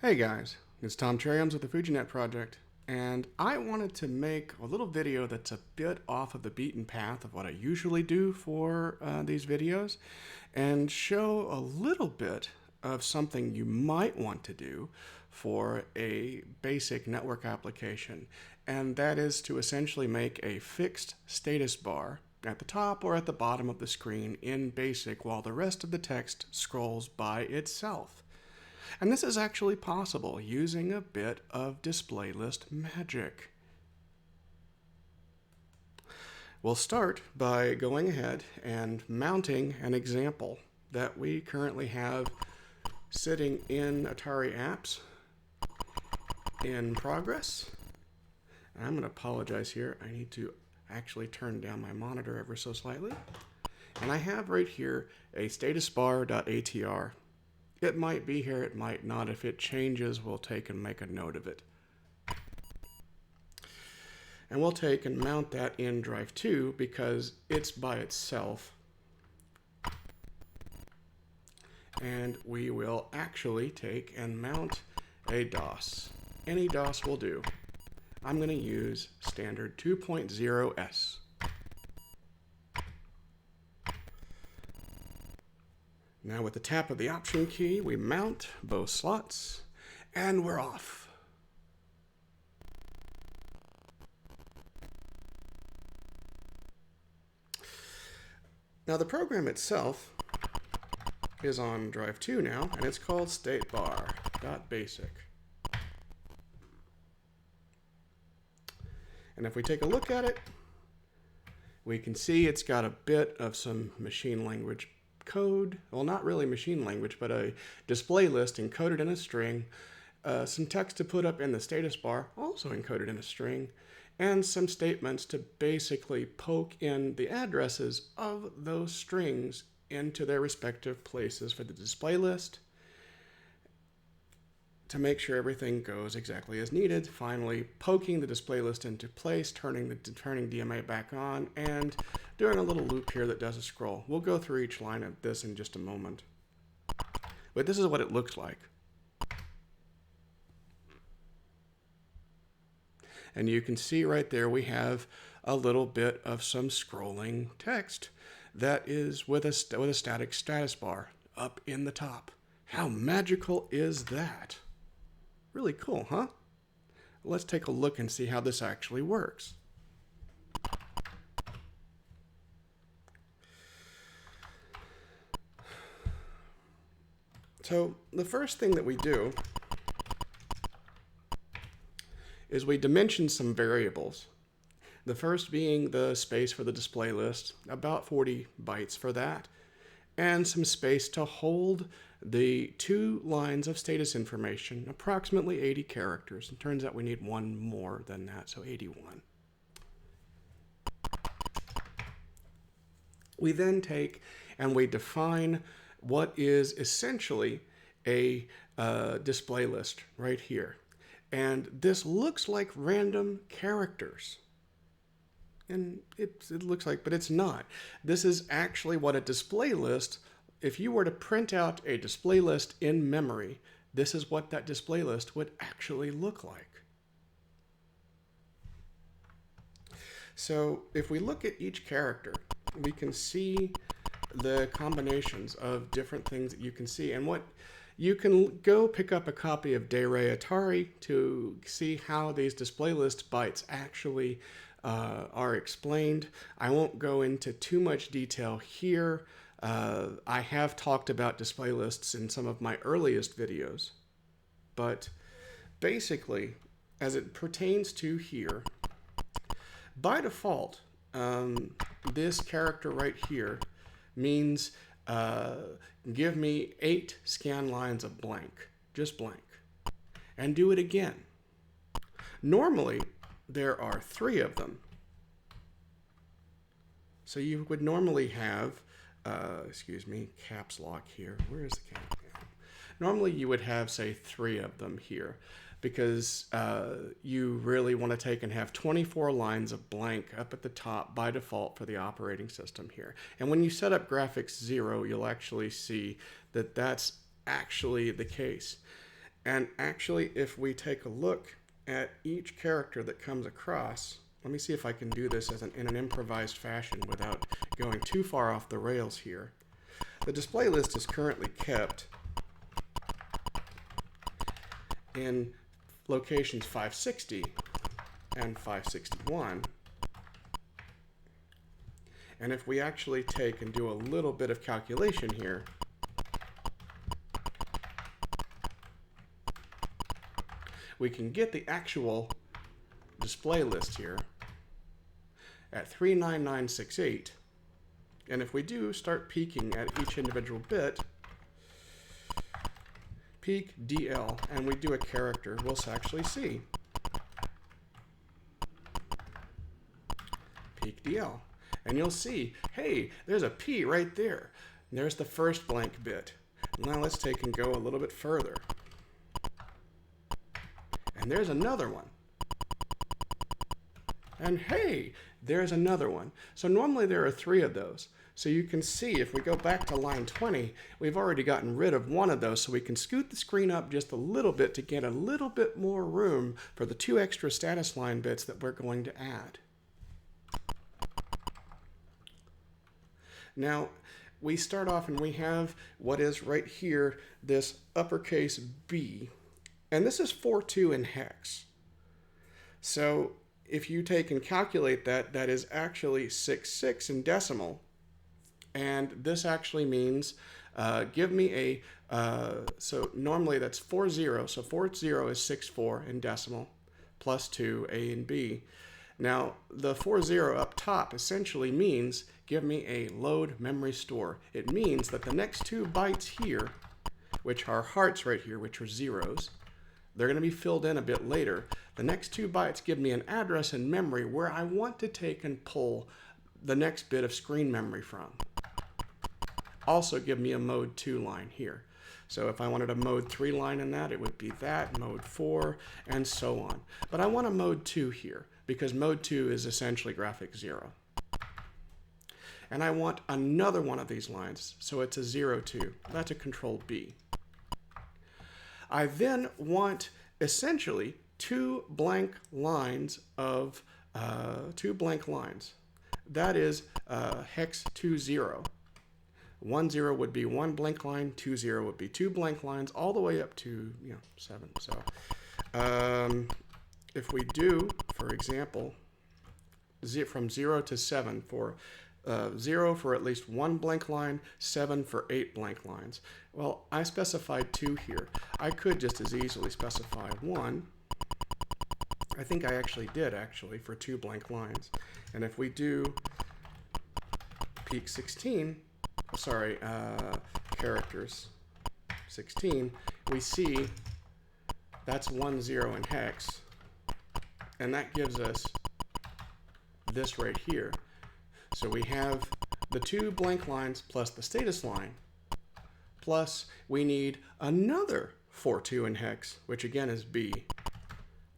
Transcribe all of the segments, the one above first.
Hey guys, it's Tom Cherryums with the FujiNet project, and I wanted to make a little video that's a bit off of the beaten path of what I usually do for these videos, and show a little bit of something you might want to do for a basic network application, and that is to essentially make a fixed status bar at the top or at the bottom of the screen in BASIC while the rest of the text scrolls by itself. And this is actually possible using a bit of display list magic. We'll start by going ahead and mounting an example that we currently have sitting in Atari Apps in progress. I'm going to apologize here. I need to actually turn down my monitor ever so slightly. And I have right here a statusbar.atr. It might be here, it might not. If it changes, we'll take and make a note of it. And we'll take and mount that in drive 2 because it's by itself. And we will actually take and mount a DOS. Any DOS will do. I'm going to use standard 2.0S. Now with the tap of the Option key, we mount both slots, and we're off. Now the program itself is on drive 2 now, and it's called statebar.basic. And if we take a look at it, we can see it's got a bit of some machine language code, well, not really machine language, but a display list encoded in a string, some text to put up in the status bar, also encoded in a string, and some statements to basically poke in the addresses of those strings into their respective places for the display list to make sure everything goes exactly as needed. Finally, poking the display list into place, turning DMA back on, and doing a little loop here that does a scroll. We'll go through each line of this in just a moment. But this is what it looks like. And you can see right there we have a little bit of some scrolling text that is with a static status bar up in the top. How magical is that? Really cool, huh? Let's take a look and see how this actually works. So the first thing that we do is we dimension some variables. The first being the space for the display list, about 40 bytes for that, and some space to hold the 2 lines of status information, approximately 80 characters. It turns out we need one more than that, so 81. We then take and we define what is essentially a display list right here. And this looks like random characters. And it looks like, but it's not. This is actually what a display list, if you were to print out a display list in memory, this is what that display list would actually look like. So if we look at each character, we can see the combinations of different things that you can see. And what you can go pick up a copy of De Re Atari to see how these display list bytes actually are explained. I won't go into too much detail here. I have talked about display lists in some of my earliest videos, but basically, as it pertains to here, by default, this character right here means give me 8 scan lines of blank, just blank, and do it again. Normally, there are 3 of them. So you would normally have, caps lock here. Where is the cap? Normally you would have, say, 3 of them here because you really want to take and have 24 lines of blank up at the top by default for the operating system here. And when you set up graphics 0, you'll actually see that that's actually the case. And actually, if we take a look at each character that comes across, let me see if I can do this in an improvised fashion without going too far off the rails here. The display list is currently kept in locations 560 and 561. And if we actually take and do a little bit of calculation here, we can get the actual display list here at 39968. And if we do start peeking at each individual bit, peek DL, and we do a character, we'll actually see peek DL. And you'll see, hey, there's a P right there. And there's the first blank bit. Now let's take and go a little bit further. And there's another one. And hey, there's another one. So normally there are 3 of those. So you can see if we go back to line 20, we've already gotten rid of one of those. So we can scoot the screen up just a little bit to get a little bit more room for the 2 extra status line bits that we're going to add. Now, we start off and we have what is right here, this uppercase B. And this is 42 in hex. So if you take and calculate that, that is actually 66 in decimal. And this actually means, give me a, so normally that's 40. So 40 is 64 in decimal, plus 2, A and B. Now, the 40 up top essentially means give me a load memory store. It means that the next 2 bytes here, which are hearts right here, which are zeros, they're going to be filled in a bit later. The next 2 bytes give me an address in memory where I want to take and pull the next bit of screen memory from. Also give me a mode 2 line here. So if I wanted a mode 3 line in that, it would be that, mode 4, and so on. But I want a mode 2 here, because mode 2 is essentially graphics 0. And I want another one of these lines, so it's a 0, 2. That's a control B. I then want essentially 2 blank lines of, 2 blank lines. That is hex 2, 0. 1, 0 would be 1 blank line, 2, 0 would be 2 blank lines, all the way up to 7. So if we do, for example, from 0 to 7 for 0 for at least 1 blank line, 7 for 8 blank lines. Well, I specified 2 here. I could just as easily specify 1. I think I actually did for 2 blank lines. And if we do peak 16, sorry, characters 16, we see that's 1, 0 in hex. And that gives us this right here. So we have the 2 blank lines plus the status line, plus we need another 42 in hex, which again is B,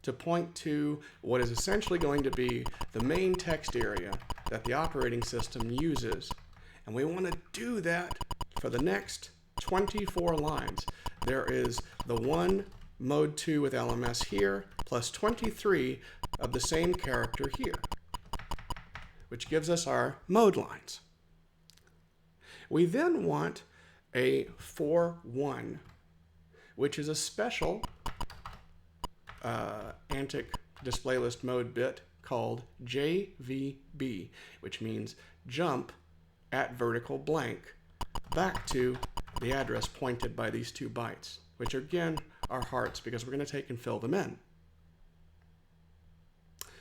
to point to what is essentially going to be the main text area that the operating system uses. And we want to do that for the next 24 lines. There is the 1 mode 2 with LMS here, plus 23 of the same character here, which gives us our mode lines. We then want a 4-1, which is a special ANTIC display list mode bit called JVB, which means jump at vertical blank back to the address pointed by these 2 bytes, which again are hearts because we're going to take and fill them in.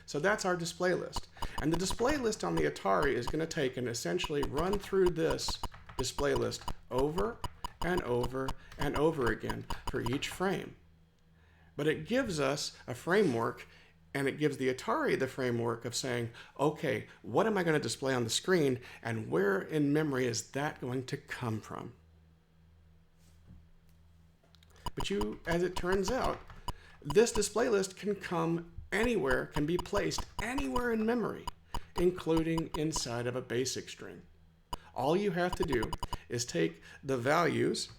So that's our display list. And the display list on the Atari is going to take and essentially run through this display list over and over and over again for each frame. But it gives us a framework, and it gives the Atari the framework of saying, okay, what am I going to display on the screen, and where in memory is that going to come from? But as it turns out, this display list can come anywhere, can be placed anywhere in memory, including inside of a BASIC string. All you have to do is take the values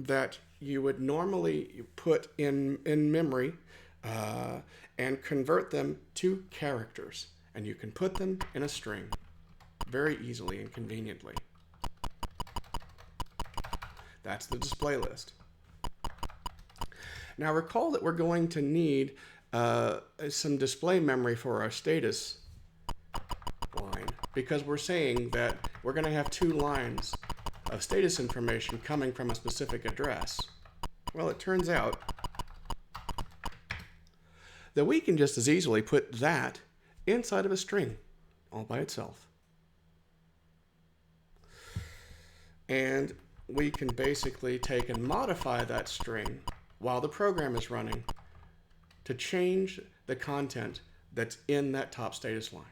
that you would normally put in memory and convert them to characters. And you can put them in a string very easily and conveniently. That's the display list. Now recall that we're going to need some display memory for our status line, because we're saying that we're going to have 2 lines of status information coming from a specific address. Well, it turns out that we can just as easily put that inside of a string all by itself. And we can basically take and modify that string while the program is running to change the content that's in that top status line.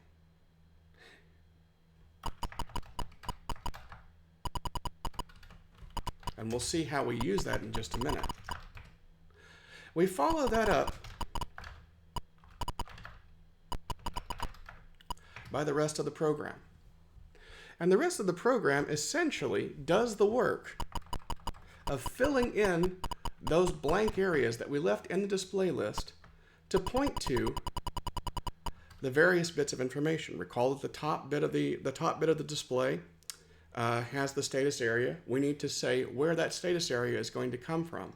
And we'll see how we use that in just a minute. We follow that up by the rest of the program. And the rest of the program essentially does the work of filling in those blank areas that we left in the display list to point to the various bits of information. Recall that the top bit of the display has the status area. We need to say where that status area is going to come from.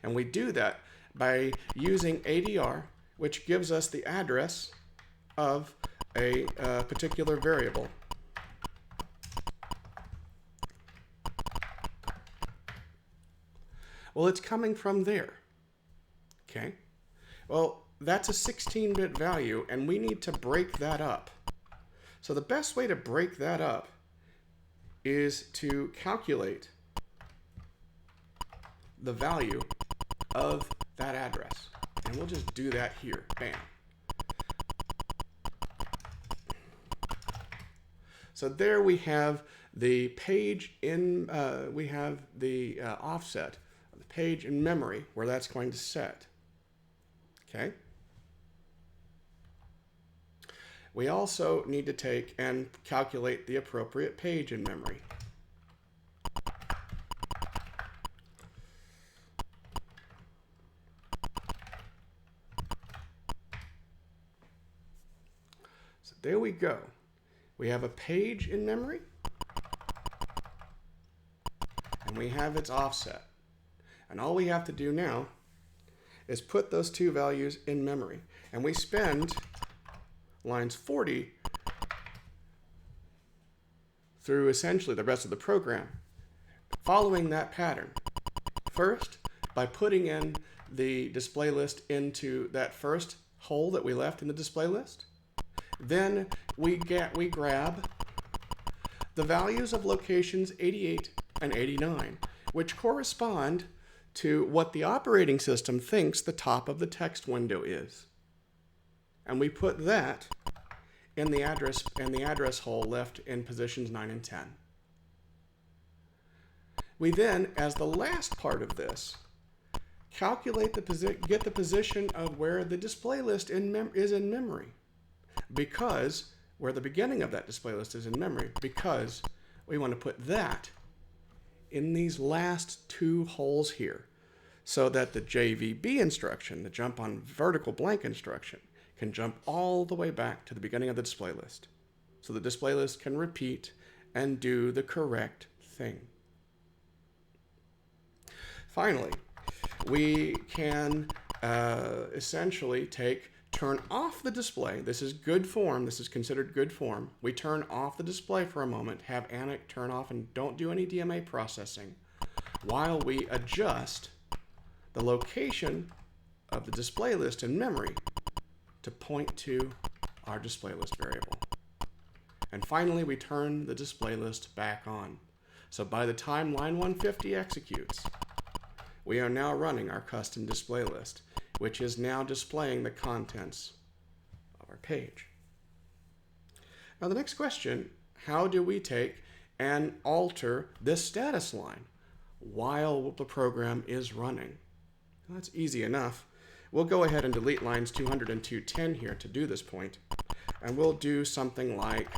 And we do that by using ADR, which gives us the address of a particular variable. Well, it's coming from there. Okay? Well, that's a 16-bit value, and we need to break that up. So the best way to break that up is to calculate the value of that address. And we'll just do that here. Bam. So there we have the page in, we have the offset of the page in memory where that's going to set. Okay? We also need to take and calculate the appropriate page in memory. So there we go. We have a page in memory, and we have its offset. And all we have to do now is put those 2 values in memory. And we spend lines 40 through essentially the rest of the program following that pattern. First, by putting in the display list into that first hole that we left in the display list. Then we grab the values of locations 88 and 89, which correspond to what the operating system thinks the top of the text window is. And we put that in the address hole left in positions 9 and 10. We then, as the last part of this, calculate get the position of where the display list is in memory, because where the beginning of that display list is in memory, because we want to put that in these last 2 holes here, so that the JVB instruction, the jump on vertical blank instruction, can jump all the way back to the beginning of the display list. So the display list can repeat and do the correct thing. Finally, we can essentially turn off the display. This is good form. This is considered good form. We turn off the display for a moment, have ANTIC turn off, and don't do any DMA processing while we adjust the location of the display list in memory to point to our display list variable. And finally, we turn the display list back on. So by the time line 150 executes, we are now running our custom display list, which is now displaying the contents of our page. Now the next question, how do we take and alter this status line while the program is running? Well, that's easy enough. We'll go ahead and delete lines 200 and 210 here to do this point. And we'll do something like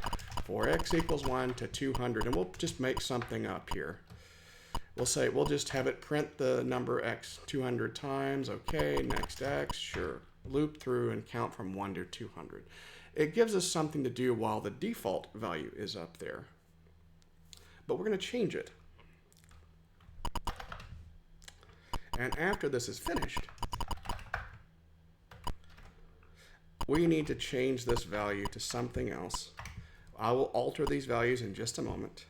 for x equals 1 to 200, and we'll just make something up here. we'll just have it print the number X 200 times. Okay, next X, sure. Loop through and count from 1 to 200. It gives us something to do while the default value is up there. But we're going to change it. And after this is finished, we need to change this value to something else. I will alter these values in just a moment.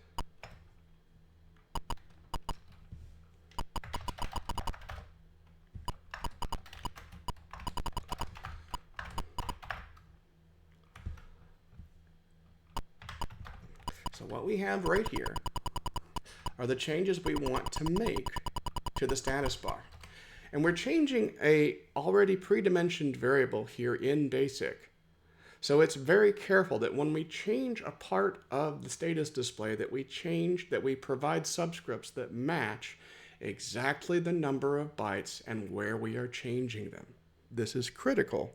So what we have right here are the changes we want to make to the status bar. And we're changing a already pre-dimensioned variable here in BASIC. So it's very careful that when we change a part of the status display that we provide subscripts that match exactly the number of bytes and where we are changing them. This is critical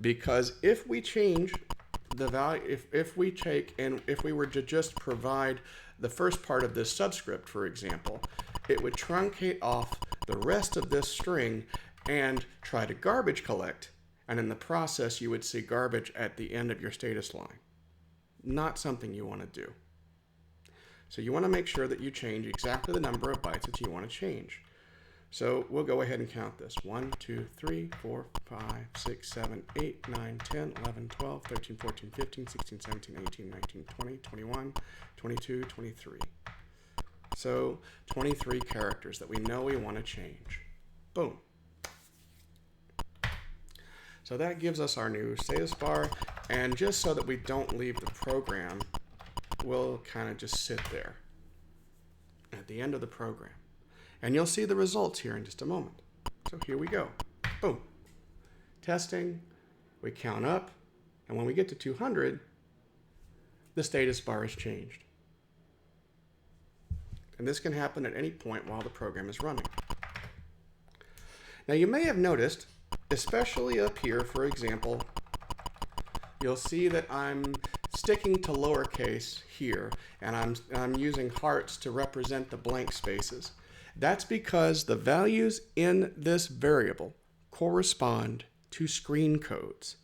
because if we change the value, if we were to just provide the first part of this subscript, for example, it would truncate off the rest of this string and try to garbage collect, and in the process you would see garbage at the end of your status line. Not something you want to do. So you want to make sure that you change exactly the number of bytes that you want to change. So we'll go ahead and count this. 1, 2, 3, 4, 5, 6, 7, 8, 9, 10, 11, 12, 13, 14, 15, 16, 17, 18, 19, 20, 21, 22, 23. So 23 characters that we know we want to change. Boom. So that gives us our new status bar, and just so that we don't leave the program, we'll kind of just sit there at the end of the program. And you'll see the results here in just a moment. So here we go. Boom. Testing. We count up. And when we get to 200, the status bar is changed. And this can happen at any point while the program is running. Now you may have noticed, especially up here, for example, you'll see that I'm sticking to lowercase here, and I'm using hearts to represent the blank spaces. That's because the values in this variable correspond to screen codes.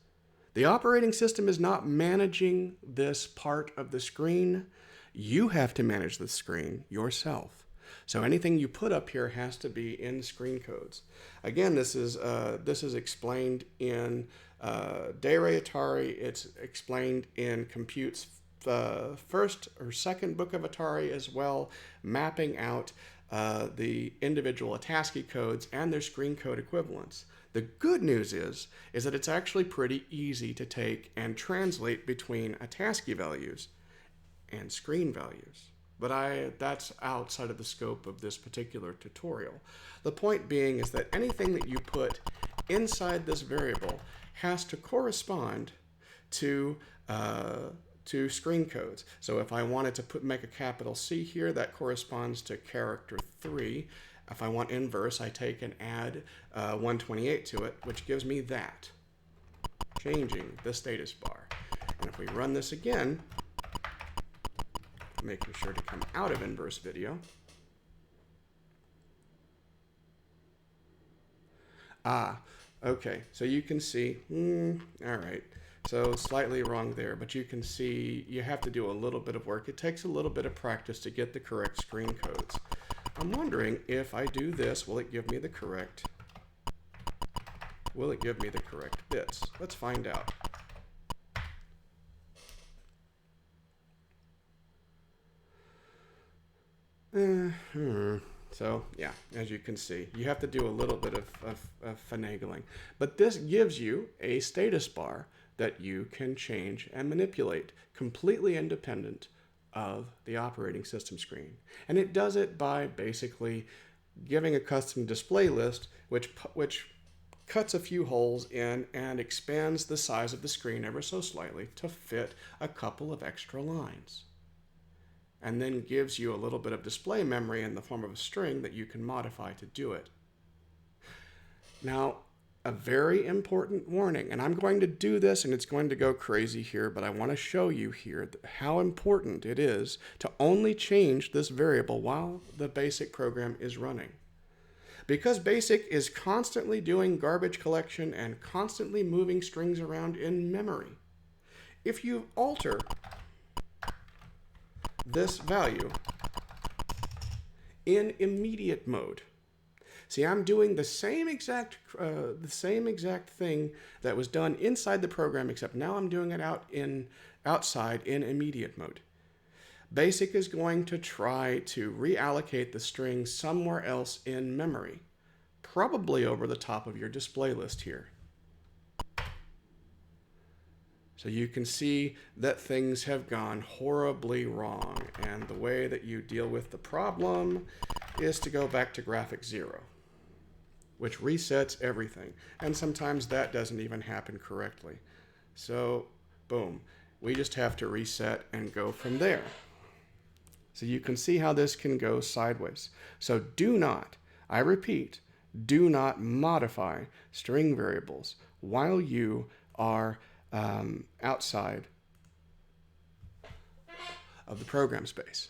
The operating system is not managing this part of the screen. You have to manage the screen yourself. So anything you put up here has to be in screen codes. Again, this is explained in Dayray Atari. It's explained in Compute's first or second book of Atari as well, mapping out the individual ASCII codes and their screen code equivalents. The good news is that it's actually pretty easy to take and translate between ASCII values and screen values. But that's outside of the scope of this particular tutorial. The point being is that anything that you put inside this variable has to correspond to screen codes. So if I wanted to make a capital C here, that corresponds to character 3. If I want inverse, I take and add 128 to it, which gives me that, changing the status bar. And if we run this again, making sure to come out of inverse video. Okay, so you can see, all right, so slightly wrong there, but you can see you have to do a little bit of work. It takes a little bit of practice to get the correct screen codes. I'm wondering if I do this, will it give me the correct bits? Let's find out. So yeah, as you can see, you have to do a little bit of finagling. But this gives you a status bar that you can change and manipulate, completely independent of the operating system screen. And it does it by basically giving a custom display list, which cuts a few holes in and expands the size of the screen ever so slightly to fit a couple of extra lines. And then gives you a little bit of display memory in the form of a string that you can modify to do it. Now, a very important warning, and I'm going to do this and it's going to go crazy here, but I want to show you here how important it is to only change this variable while the BASIC program is running. Because BASIC is constantly doing garbage collection and constantly moving strings around in memory, if you alter this value in immediate mode, see, I'm doing the same exact thing that was done inside the program, except now I'm doing it outside in immediate mode. BASIC is going to try to reallocate the string somewhere else in memory, probably over the top of your display list here. So you can see that things have gone horribly wrong, and the way that you deal with the problem is to go back to graphic 0, which resets everything, and sometimes that doesn't even happen correctly. So boom, we just have to reset and go from there. So you can see how this can go sideways. So do not, I repeat, do not modify string variables while you are outside of the program space.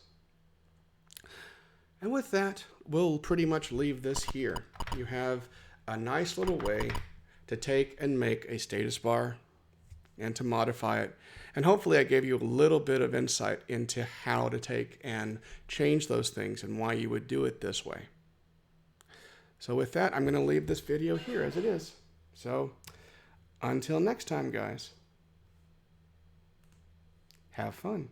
And with that, we'll pretty much leave this here. You have a nice little way to take and make a status bar and to modify it. And hopefully I gave you a little bit of insight into how to take and change those things and why you would do it this way. So with that, I'm going to leave this video here as it is. So until next time, guys, have fun.